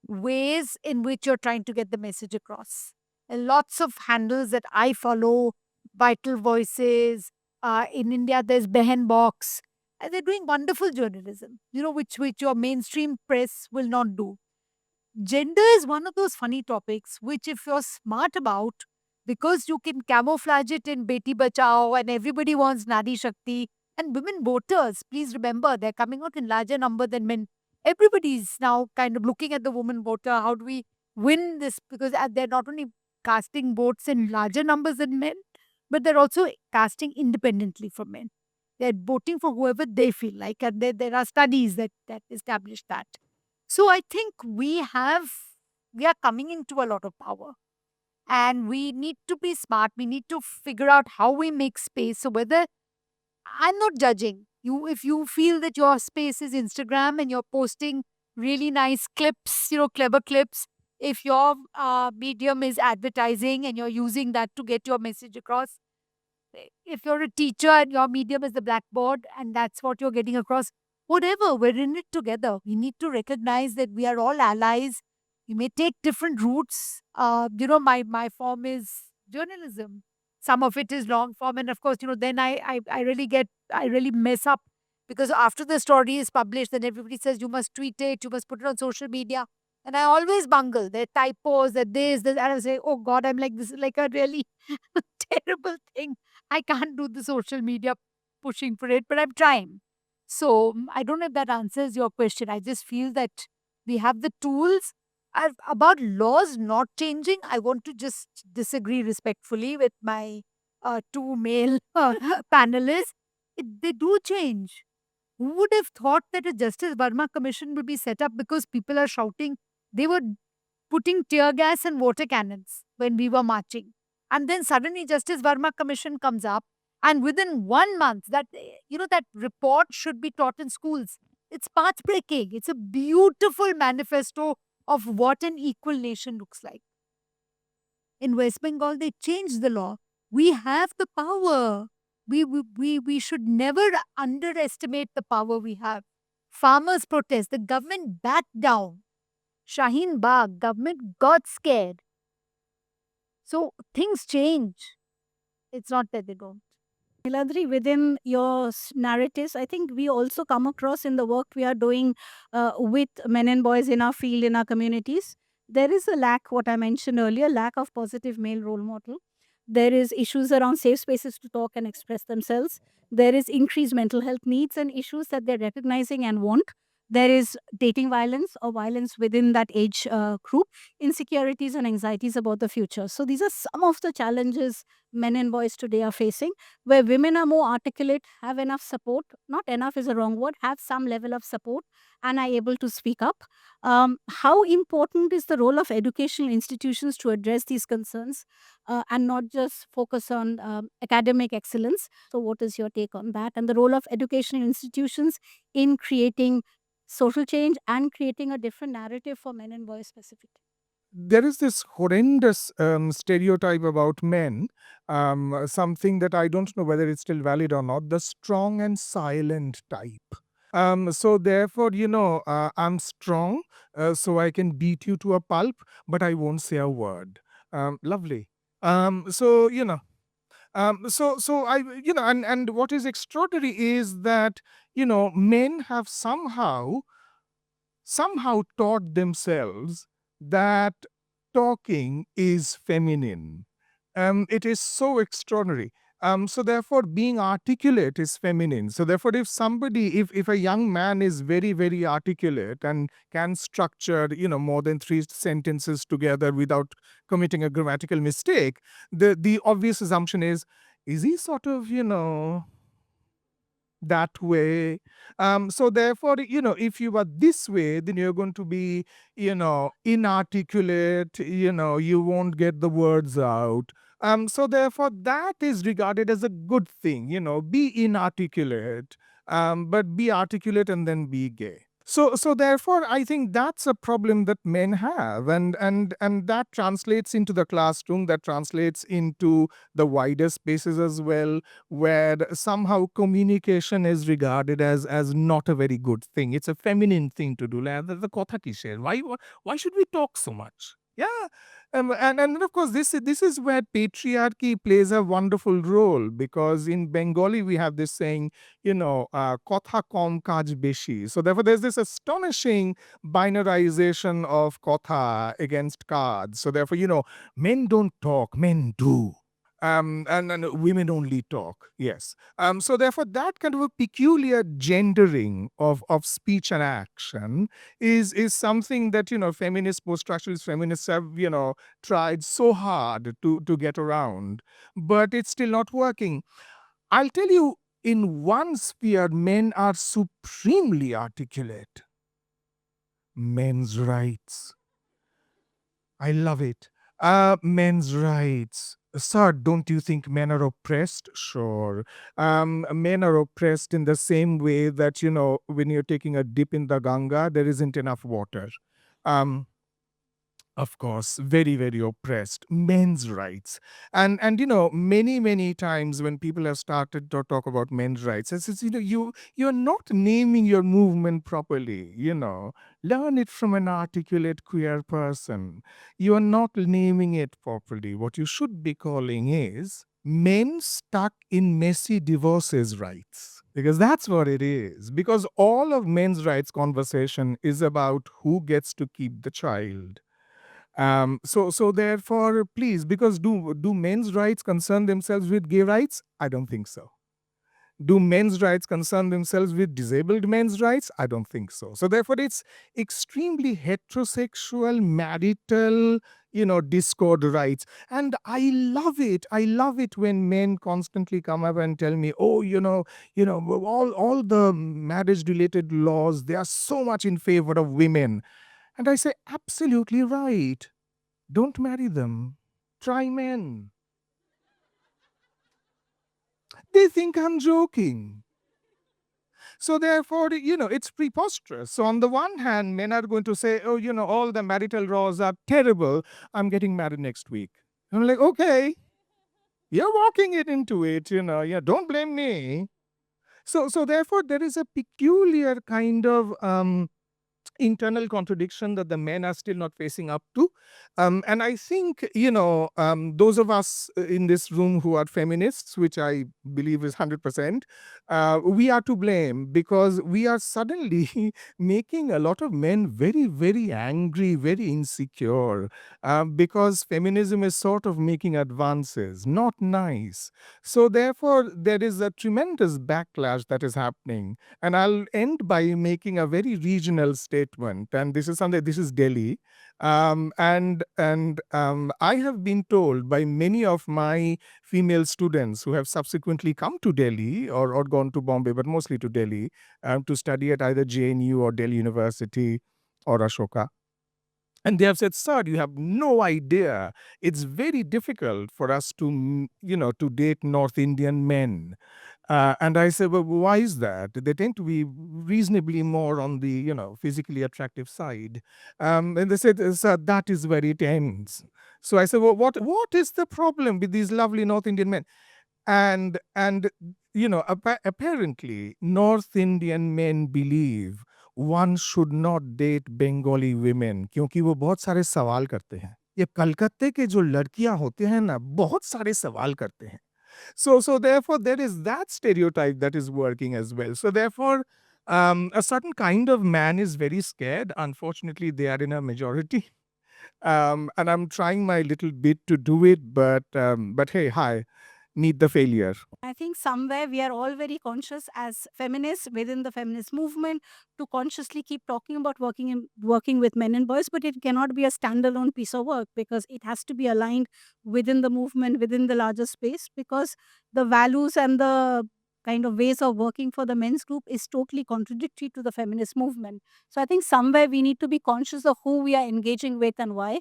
ways in which you're trying to get the message across. And lots of handles that I follow, Vital Voices. In India, there's Behen Box. And they're doing wonderful journalism, which your mainstream press will not do. Gender is one of those funny topics which, if you're smart about, because you can camouflage it in Beti Bachao and everybody wants Nadi Shakti, and women voters, please remember, they're coming out in larger number than men. Everybody's now kind of looking at the woman voter. How do we win this? Because they're not only casting votes in larger numbers than men, but they're also casting independently from men. They're voting for whoever they feel like, and there are studies that establish that. So I think we are coming into a lot of power, and we need to be smart. We need to figure out how we make space. So whether, I'm not judging you, if you feel that your space is Instagram and you're posting really nice clips, clever clips. If your medium is advertising and you're using that to get your message across, if you're a teacher and your medium is the blackboard and that's what you're getting across, whatever, we're in it together. We need to recognize that we are all allies. We may take different routes. My form is journalism. some of it is long form. And of course, then I really mess up, because after the story is published, then everybody says you must tweet it, you must put it on social media. And I always bungle. There are typos, there this, and I say, oh God, I'm like, this is like a really terrible thing. I can't do the social media pushing for it, but I'm trying. So I don't know if that answers your question. I just feel that we have the tools. About laws not changing, I want to just disagree respectfully with my two male panelists. They do change. Who would have thought that a Justice Verma commission would be set up because people are shouting? They were putting tear gas and water cannons when we were marching. And then suddenly Justice Verma commission comes up, and within 1 month that report should be taught in schools. It's path breaking. It's a beautiful manifesto of what an equal nation looks like. In West Bengal, they changed the law. We have the power. We should never underestimate the power we have. Farmers protest. The government backed down. Shaheen Bagh, government got scared. So things change. It's not that they don't. Niladri, within your narratives, I think we also come across in the work we are doing with men and boys in our field, in our communities. There is a lack, what I mentioned earlier, lack of positive male role model. There is issues around safe spaces to talk and express themselves. There is increased mental health needs and issues that they're recognizing and want. There is dating violence or violence within that age group, insecurities and anxieties about the future. So these are some of the challenges men and boys today are facing, where women are more articulate, have enough support. Not enough is a wrong word, have some level of support and are able to speak up. How important is the role of educational institutions to address these concerns and not just focus on academic excellence? So, what is your take on that? And the role of educational institutions in creating social change and creating a different narrative for men and boys specifically? There is this horrendous stereotype about men, something that I don't know whether it's still valid or not, the strong and silent type. So therefore, I'm strong, so I can beat you to a pulp, but I won't say a word. Lovely. So so I and what is extraordinary is that men have somehow taught themselves that talking is feminine. It is so extraordinary. So therefore, being articulate is feminine. So therefore, if a young man is very, very articulate and can structure, more than 3 sentences together without committing a grammatical mistake, the obvious assumption is he sort of, that way. So therefore, if you are this way, then you're going to be, inarticulate, you won't get the words out. So therefore, that is regarded as a good thing, be inarticulate, but be articulate and then be gay. So therefore, I think that's a problem that men have, and that translates into the classroom, that translates into the wider spaces as well, where somehow communication is regarded as not a very good thing. It's a feminine thing to do. Like, the kotha kisher. Why should we talk so much? Yeah. And of course, this is where patriarchy plays a wonderful role, because in Bengali we have this saying, kotha kom kaj beshi. So therefore, there's this astonishing binarization of kotha against kaj. So therefore, men don't talk, men do. And women only talk, yes. So therefore, that kind of a peculiar gendering of speech and action is something that feminist, post-structuralist feminists have tried so hard to get around, but it's still not working. I'll tell you, in one sphere, men are supremely articulate. Men's rights. I love it. Men's rights. Sir, don't you think men are oppressed? Sure. Men are oppressed in the same way that, when you're taking a dip in the Ganga, there isn't enough water. Um, of course, very, very oppressed. Men's rights. And many times when people have started to talk about men's rights, I says, you're not naming your movement properly, Learn it from an articulate queer person. You are not naming it properly. What you should be calling is men stuck in messy divorces rights, because that's what it is, because all of men's rights conversation is about who gets to keep the child. So therefore, please, because do men's rights concern themselves with gay rights? I don't think so. Do men's rights concern themselves with disabled men's rights? I don't think so. So therefore, it's extremely heterosexual, marital, discord rights. And I love it. I love it when men constantly come up and tell me, oh, all the marriage related laws, they are so much in favor of women. And I say, absolutely right. Don't marry them. Try men. They think I'm joking. So therefore, it's preposterous. So on the one hand, men are going to say, oh, all the marital laws are terrible. I'm getting married next week. I'm like, okay, you're walking it into it, yeah, don't blame me. So therefore, there is a peculiar kind of internal contradiction that the men are still not facing up to. And I think, those of us in this room who are feminists, which I believe is 100%, we are to blame, because we are suddenly making a lot of men very, very angry, very insecure, because feminism is sort of making advances, not nice. So therefore, there is a tremendous backlash that is happening. And I'll end by making a very regional statement. And this is something, this is Delhi. And I have been told by many of my female students who have subsequently come to Delhi, or gone to Bombay, but mostly to Delhi, to study at either JNU or Delhi University or Ashoka. And they have said, sir, you have no idea. It's very difficult for us to, to date North Indian men. And I said, well, why is that? They tend to be reasonably more on the, physically attractive side. And they said, sir, that is where it ends. So I said, well, what is the problem with these lovely North Indian men? And apparently, North Indian men believe one should not date Bengali women, क्योंकि वो बहुत सारे सवाल करते हैं. ये कलकत्ते के जो लड़कियां होते हैं ना, बहुत सारे सवाल करते हैं. So therefore, there is that stereotype that is working as well. So therefore, a certain kind of man is very scared. Unfortunately, they are in a majority. And I'm trying my little bit to do it, but hey, hi, meet the failure. I think somewhere we are all very conscious as feminists within the feminist movement to consciously keep talking about working with men and boys, but it cannot be a standalone piece of work, because it has to be aligned within the movement, within the larger space, because the values and the kind of ways of working for the men's group is totally contradictory to the feminist movement. So I think somewhere we need to be conscious of who we are engaging with and why.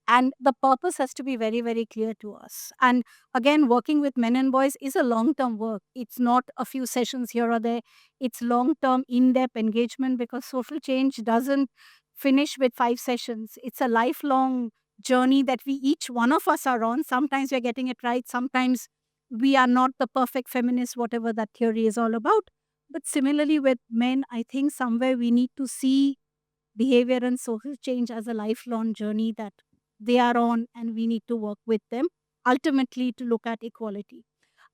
And the purpose has to be very, very clear to us. And again, working with men and boys is a long term work. It's not a few sessions here or there. It's long term, in depth engagement, because social change doesn't finish with 5 sessions. It's a lifelong journey that we, each one of us, are on. Sometimes we're getting it right. Sometimes we are not the perfect feminist, whatever that theory is all about. But similarly with men, I think somewhere we need to see behavior and social change as a lifelong journey that they are on, and we need to work with them ultimately to look at equality.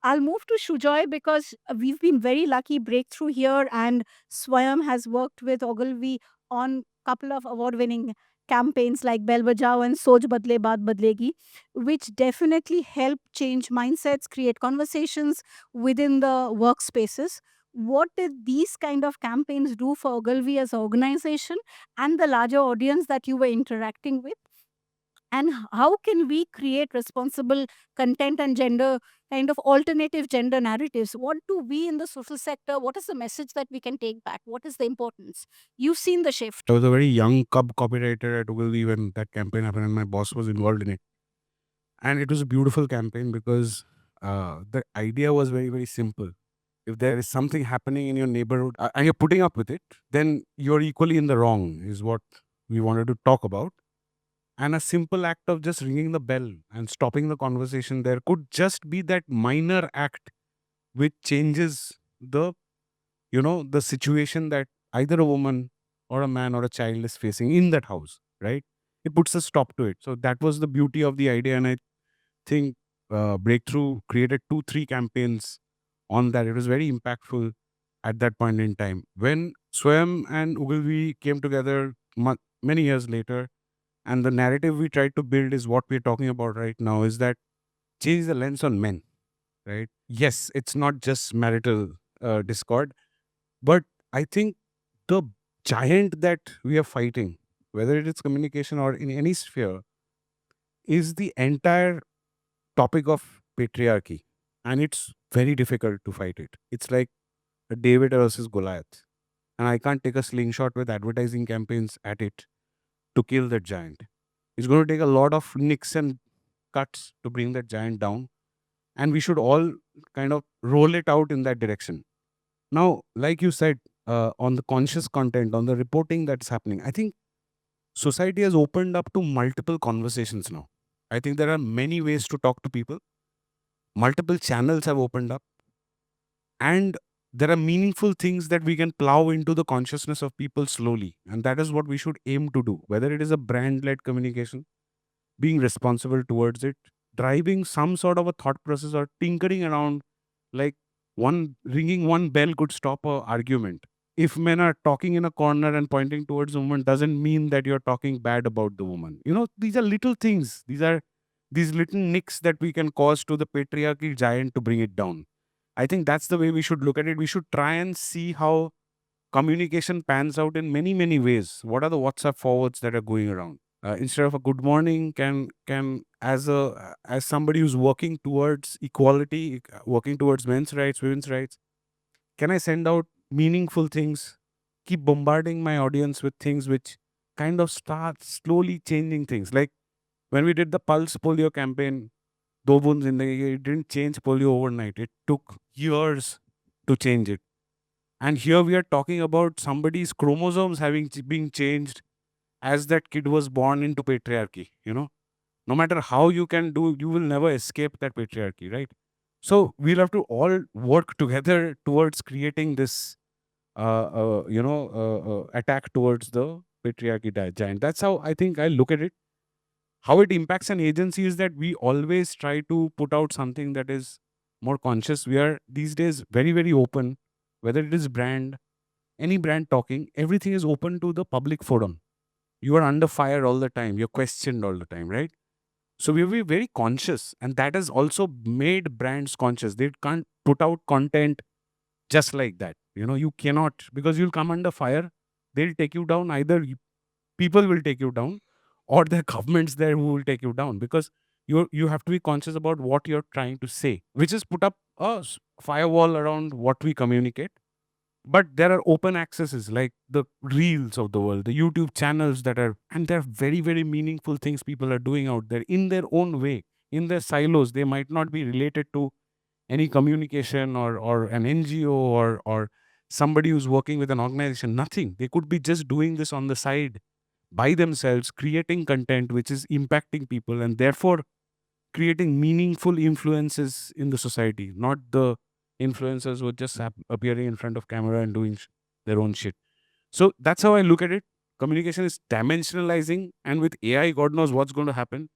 I'll move to Shujoy, because we've been very lucky breakthrough here, and Swayam has worked with Ogilvy on couple of award-winning campaigns like Bell Bajao and Soj Badle Baat Badlegi, which definitely help change mindsets, create conversations within the workspaces. What did these kind of campaigns do for Ogilvy as an organization and the larger audience that you were interacting with? And how can we create responsible content and gender kind of alternative gender narratives? What do we in the social sector, what is the message that we can take back? What is the importance? You've seen the shift. I was a very young cub copywriter at Ogilvy when that campaign happened, and my boss was involved in it. And it was a beautiful campaign because the idea was very, very simple. If there is something happening in your neighborhood and you're putting up with it, then you're equally in the wrong, is what we wanted to talk about. And a simple act of just ringing the bell and stopping the conversation there could just be that minor act which changes the situation that either a woman or a man or a child is facing in that house, right? It puts a stop to it. So that was the beauty of the idea. And I think breakthrough, created 2-3 campaigns on that. It was very impactful at that point in time. When Swayam and Ogilvy came together many years later, and the narrative we tried to build is what we're talking about right now, is that change the lens on men, right? Yes, it's not just marital discord, but I think the giant that we are fighting, whether it is communication or in any sphere, is the entire topic of patriarchy. And it's very difficult to fight it. It's like a David versus Goliath. And I can't take a slingshot with advertising campaigns at it to kill that giant. It's going to take a lot of nicks and cuts to bring that giant down. And we should all kind of roll it out in that direction. Now, like you said, on the conscious content, on the reporting that's happening, I think society has opened up to multiple conversations now. I think there are many ways to talk to people. Multiple channels have opened up, and there are meaningful things that we can plow into the consciousness of people slowly. And that is what we should aim to do, whether it is a brand led communication, being responsible towards it, driving some sort of a thought process, or tinkering around, like one ringing one bell could stop a argument. If men are talking in a corner and pointing towards a woman, doesn't mean that you're talking bad about the woman. These are little things. These are these little nicks that we can cause to the patriarchy giant to bring it down. I think that's the way we should look at it. We should try and see how communication pans out in many, many ways. What are the WhatsApp forwards that are going around? Instead of a good morning, can as somebody who's working towards equality, working towards men's rights, women's rights, can I send out meaningful things? Keep bombarding my audience with things which kind of start slowly changing things. Like when we did the Pulse polio campaign, Do Boons Zindagi, it didn't change polio overnight. It took years to change it. And here we are talking about somebody's chromosomes having being changed as that kid was born into patriarchy. No matter how you can do, you will never escape that patriarchy, right? So we'll have to all work together towards creating this attack towards the patriarchy giant. That's how I think I look at it. How it impacts an agency is that we always try to put out something that is more conscious. We are these days very, very open, whether it is any brand talking, everything is open to the public forum. You are under fire all the time. You're questioned all the time, right? So we will be very conscious, and that has also made brands conscious. They can't put out content just like that. You cannot, because you'll come under fire. They'll take you down. Either people will take you down, or the governments there who will take you down, because you have to be conscious about what you're trying to say, which is put up a firewall around what we communicate. But there are open accesses like the reels of the world, the YouTube channels and they're very, very meaningful things people are doing out there in their own way, in their silos. They might not be related to any communication or an NGO or somebody who's working with an organization. Nothing. They could be just doing this on the side by themselves, creating content which is impacting people and therefore creating meaningful influences in the society, not the influencers who are just appearing in front of camera and doing their own shit. So that's how I look at it. Communication is dimensionalizing, and with AI, God knows what's going to happen,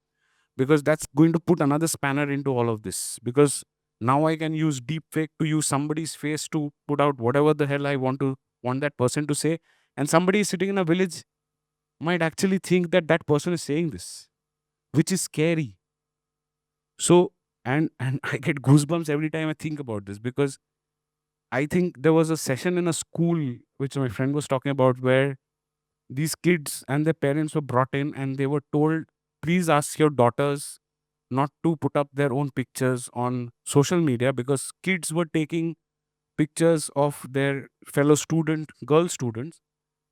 because that's going to put another spanner into all of this. Because now I can use deepfake to use somebody's face to put out whatever the hell I want that person to say, and somebody sitting in a village might actually think that that person is saying this, which is scary. So, and I get goosebumps every time I think about this, because I think there was a session in a school which my friend was talking about, where these kids and their parents were brought in and they were told, please ask your daughters not to put up their own pictures on social media, because kids were taking pictures of their fellow girl students,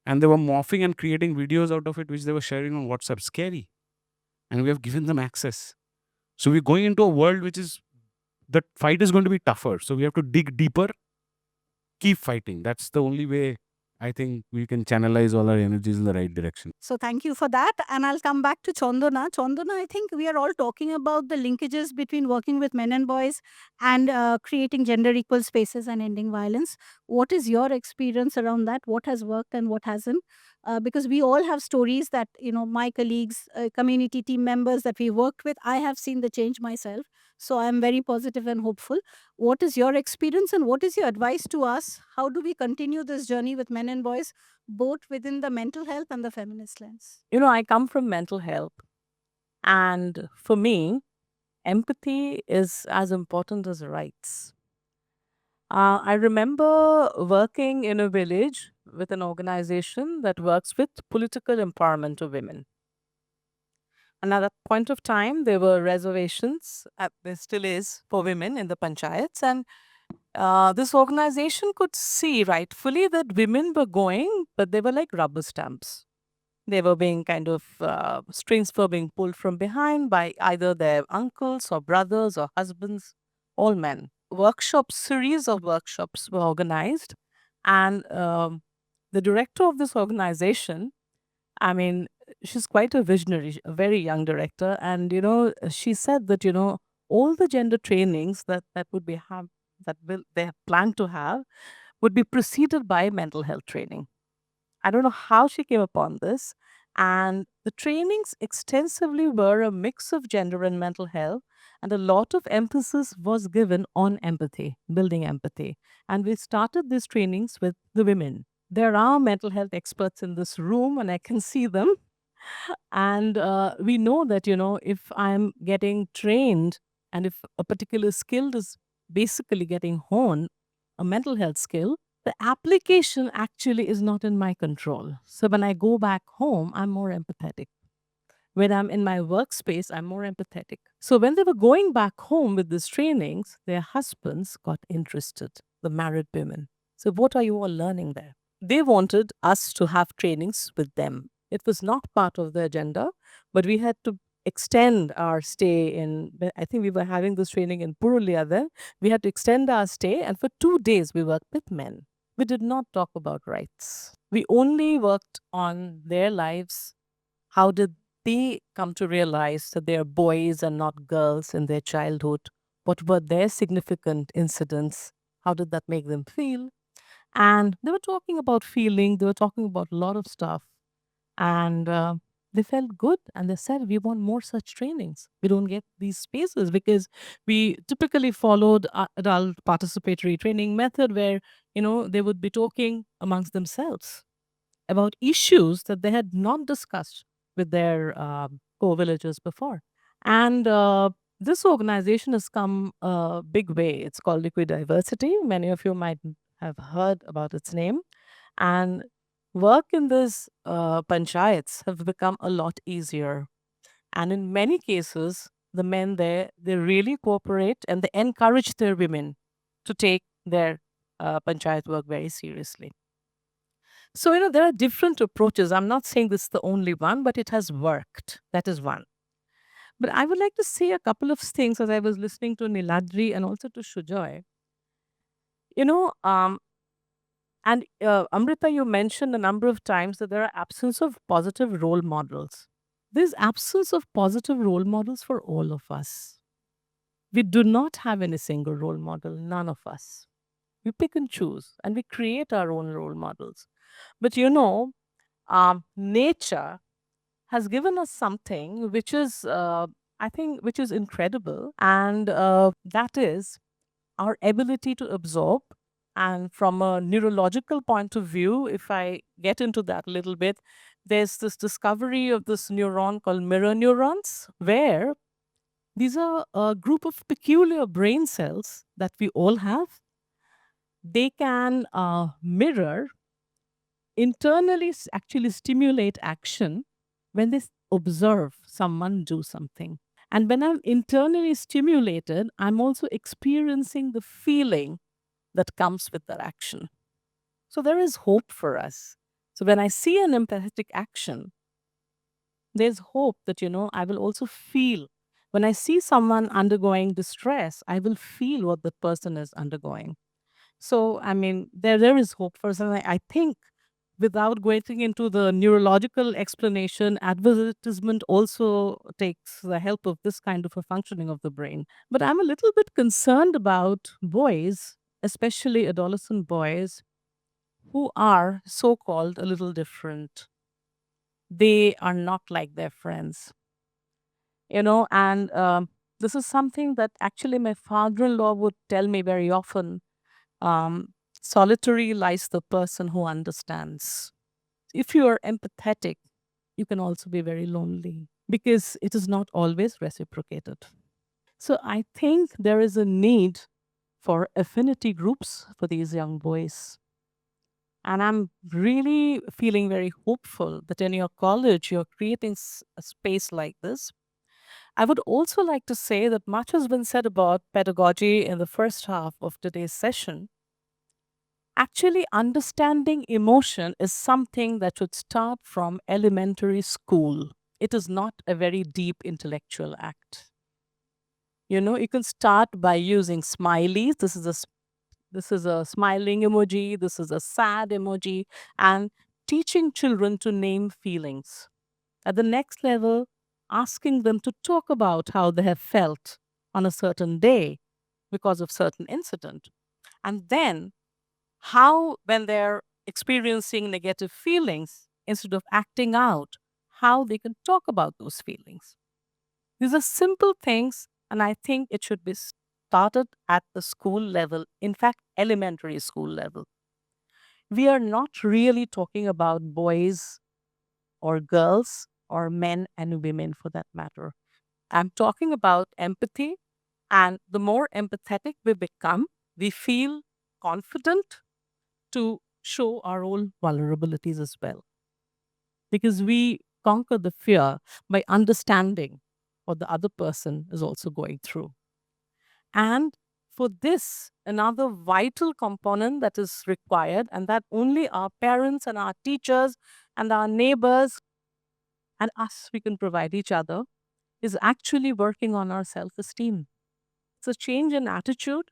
and they were morphing and creating videos out of it, which they were sharing on WhatsApp. Scary. And we have given them access. So we're going into a world which is, the fight is going to be tougher. So we have to dig deeper, keep fighting. That's the only way I think we can channelize all our energies in the right direction. So thank you for that. And I'll come back to Chandana. Chandana, I think we are all talking about the linkages between working with men and boys and creating gender equal spaces and ending violence. What is your experience around that? What has worked and what hasn't? Because we all have stories that, my colleagues, community team members that we worked with, I have seen the change myself. So I'm very positive and hopeful. What is your experience and what is your advice to us? How do we continue this journey with men and boys, both within the mental health and the feminist lens? I come from mental health. And for me, empathy is as important as rights. I remember working in a village with an organization that works with political empowerment of women. And at that point of time, there were reservations, there still is, for women in the panchayats. And this organization could see rightfully that women were going, but they were like rubber stamps. They were being strings were being pulled from behind by either their uncles or brothers or husbands, all men. Series of workshops were organized. And the director of this organization, I mean, she's quite a visionary, a very young director. And, she said that, all the gender trainings that would be have, that will they have planned to have would be preceded by mental health training. I don't know how she came upon this. And the trainings extensively were a mix of gender and mental health, and a lot of emphasis was given on empathy, building empathy. And we started these trainings with the women. There are mental health experts in this room, and I can see them. And we know that, if I'm getting trained and if a particular skill is basically getting honed, a mental health skill, the application actually is not in my control. So when I go back home, I'm more empathetic. When I'm in my workspace, I'm more empathetic. So when they were going back home with these trainings, their husbands got interested, the married women. So what are you all learning there? They wanted us to have trainings with them. It was not part of the agenda, but we had to extend our stay in, I think we were having this training in Purulia then. We had to extend our stay, and for 2 days we worked with men. We did not talk about rights. We only worked on their lives. How did they come to realize that they are boys and not girls in their childhood? What were their significant incidents? How did that make them feel? And they were talking about feeling, they were talking about a lot of stuff. And they felt good. And they said, we want more such trainings. We don't get these spaces because we typically followed adult participatory training method where, they would be talking amongst themselves about issues that they had not discussed with their co-villagers before. And this organization has come a big way. It's called Liquid Diversity. Many of you might have heard about its name. And work in these panchayats have become a lot easier. And in many cases, the men there, they really cooperate and they encourage their women to take their panchayat work very seriously. So, there are different approaches. I'm not saying this is the only one, but it has worked. That is one. But I would like to say a couple of things as I was listening to Niladri and also to Shujoy. You know, and Amrita, you mentioned a number of times that there are absence of positive role models. There's absence of positive role models for all of us. We do not have any single role model, none of us. We pick and choose and we create our own role models. But nature has given us something which is, I think, which is incredible. And that is our ability to absorb. And from a neurological point of view, if I get into that a little bit, there's this discovery of this neuron called mirror neurons, where these are a group of peculiar brain cells that we all have. They can mirror, internally actually stimulate action when they observe someone do something. And when I'm internally stimulated, I'm also experiencing the feeling that comes with that action. So there is hope for us. So when I see an empathetic action, there's hope that, I will also feel. When I see someone undergoing distress, I will feel what the person is undergoing. So, I mean, there is hope for us. And I think without going into the neurological explanation, advertisement also takes the help of this kind of a functioning of the brain. But I'm a little bit concerned about boys, especially adolescent boys, who are so called a little different. They are not like their friends, and This is something that actually my father-in-law would tell me very often. Solitary lies the person who understands. If you are empathetic, you can also be very lonely because it is not always reciprocated. So I think there is a need for affinity groups for these young boys. And I'm really feeling very hopeful that in your college, you're creating a space like this. I would also like to say that much has been said about pedagogy in the first half of today's session. Actually, understanding emotion is something that should start from elementary school. It is not a very deep intellectual act. You can start by using smileys. This is a smiling emoji, this is a sad emoji, and teaching children to name feelings. At the next level, asking them to talk about how they have felt on a certain day because of certain incident. And then how, when they're experiencing negative feelings, instead of acting out, how they can talk about those feelings. These are simple things, and I think it should be started at the school level, in fact, elementary school level. We are not really talking about boys or girls or men and women for that matter. I'm talking about empathy, and the more empathetic we become, we feel confident to show our own vulnerabilities as well. Because we conquer the fear by understanding what the other person is also going through. And for this, another vital component that is required, and that only our parents and our teachers and our neighbors and us we can provide each other, is actually working on our self esteem. It's a change in attitude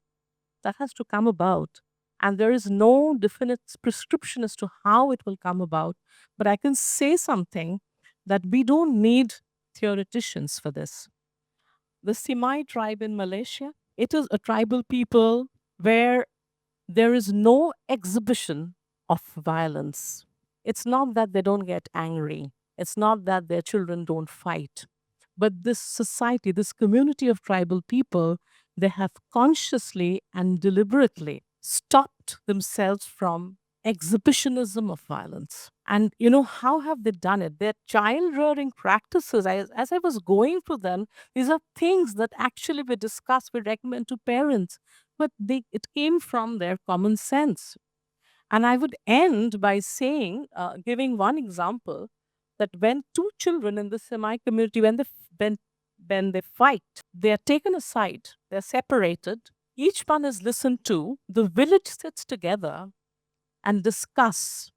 that has to come about. And there is no definite prescription as to how it will come about. But I can say something that we don't need theoreticians for this. The Simai tribe in Malaysia, it is a tribal people where there is no exhibition of violence. It's not that they don't get angry, it's not that their children don't fight. But this society, this community of tribal people, they have consciously and deliberately stopped themselves from exhibitionism of violence. And how have they done it? Their child rearing practices, as I was going through them, these are things that actually we discuss, we recommend to parents, but it came from their common sense. And I would end by saying, giving one example, that when two children in the semi community, when they fight, they are taken aside, they're separated, each one is listened to, the village sits together and discuss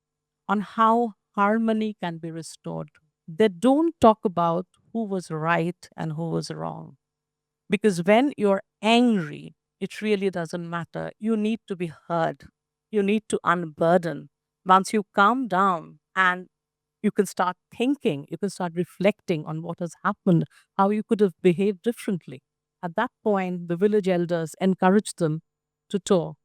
on how harmony can be restored. They don't talk about who was right and who was wrong. Because when you're angry, it really doesn't matter. You need to be heard. You need to unburden. Once you calm down and you can start thinking, you can start reflecting on what has happened, how you could have behaved differently. At that point, the village elders encourage them to talk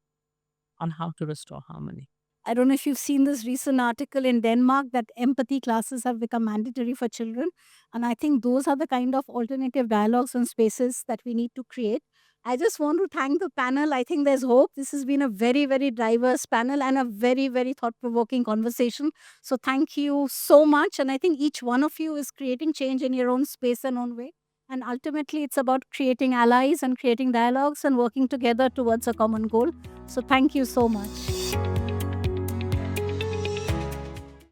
on how to restore harmony. I don't know if you've seen this recent article in Denmark that empathy classes have become mandatory for children. And I think those are the kind of alternative dialogues and spaces that we need to create. I just want to thank the panel. I think there's hope. This has been a very, very diverse panel and a very, very thought provoking conversation. So thank you so much. And I think each one of you is creating change in your own space and own way. And ultimately, it's about creating allies and creating dialogues and working together towards a common goal. So thank you so much.